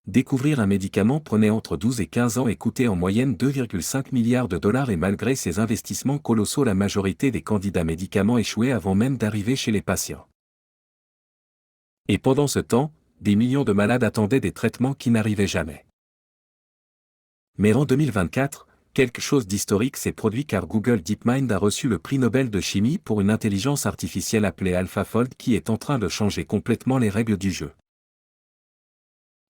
Découvrir un médicament prenait entre 12 et 15 ans et coûtait en moyenne 2,5 milliards de dollars et malgré ces investissements colossaux la majorité des candidats médicaments échouaient avant même d'arriver chez les patients. Et pendant ce temps, des millions de malades attendaient des traitements qui n'arrivaient jamais. Mais en 2024, quelque chose d'historique s'est produit car Google DeepMind a reçu le prix Nobel de chimie pour une intelligence artificielle appelée AlphaFold qui est en train de changer complètement les règles du jeu.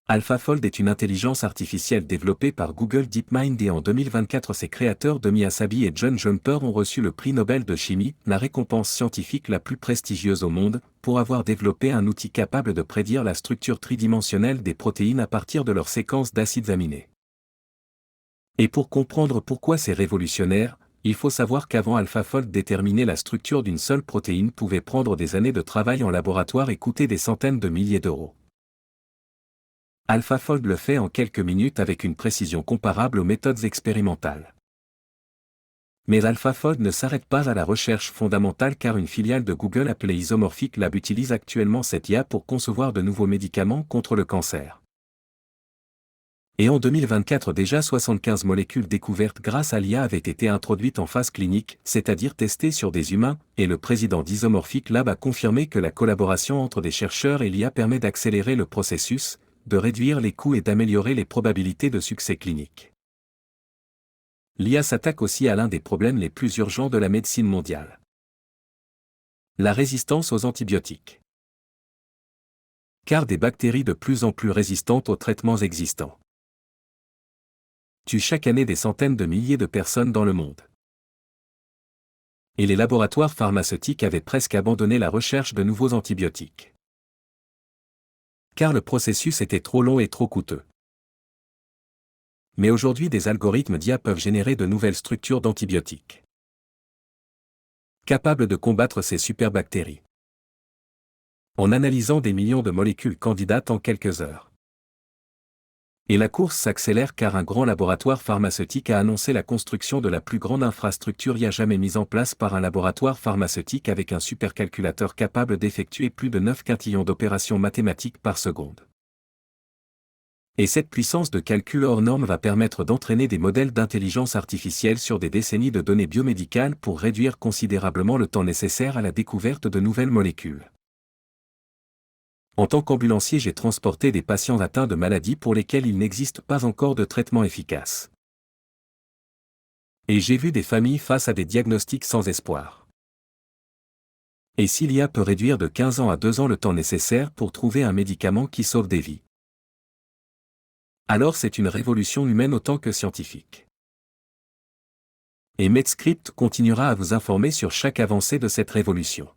AlphaFold est une intelligence artificielle développée par Google DeepMind et en 2024 ses créateurs Demi Assabi et John Jumper ont reçu le prix Nobel de chimie, la récompense scientifique la plus prestigieuse au monde, pour avoir développé un outil capable de prédire la structure tridimensionnelle des protéines à partir de leur séquence d'acides aminés. Et pour comprendre pourquoi c'est révolutionnaire, il faut savoir qu'avant AlphaFold déterminer la structure d'une seule protéine pouvait prendre des années de travail en laboratoire et coûter des centaines de milliers d'euros. AlphaFold le fait en quelques minutes avec une précision comparable aux méthodes expérimentales. Mais AlphaFold ne s'arrête pas à la recherche fondamentale car une filiale de Google appelée Isomorphic Lab utilise actuellement cette IA pour concevoir de nouveaux médicaments contre le cancer. Et en 2024 déjà 75 molécules découvertes grâce à l'IA avaient été introduites en phase clinique, c'est-à-dire testées sur des humains, et le président d'Isomorphic Lab a confirmé que la collaboration entre des chercheurs et l'IA permet d'accélérer le processus, de réduire les coûts et d'améliorer les probabilités de succès clinique. L'IA s'attaque aussi à l'un des problèmes les plus urgents de la médecine mondiale. La résistance aux antibiotiques. Car des bactéries de plus en plus résistantes aux traitements existants tuent chaque année des centaines de milliers de personnes dans le monde. Et les laboratoires pharmaceutiques avaient presque abandonné la recherche de nouveaux antibiotiques. Car le processus était trop long et trop coûteux. Mais aujourd'hui des algorithmes d'IA peuvent générer de nouvelles structures d'antibiotiques, capables de combattre ces superbactéries, en analysant des millions de molécules candidates en quelques heures. Et la course s'accélère car un grand laboratoire pharmaceutique a annoncé la construction de la plus grande infrastructure IA jamais mise en place par un laboratoire pharmaceutique avec un supercalculateur capable d'effectuer plus de 9 quintillions d'opérations mathématiques par seconde. Et cette puissance de calcul hors norme va permettre d'entraîner des modèles d'intelligence artificielle sur des décennies de données biomédicales pour réduire considérablement le temps nécessaire à la découverte de nouvelles molécules. En tant qu'ambulancier, j'ai transporté des patients atteints de maladies pour lesquelles il n'existe pas encore de traitement efficace. Et j'ai vu des familles face à des diagnostics sans espoir. Et si l'IA peut réduire de 15 ans à 2 ans le temps nécessaire pour trouver un médicament qui sauve des vies, alors c'est une révolution humaine autant que scientifique. Et Medscript continuera à vous informer sur chaque avancée de cette révolution.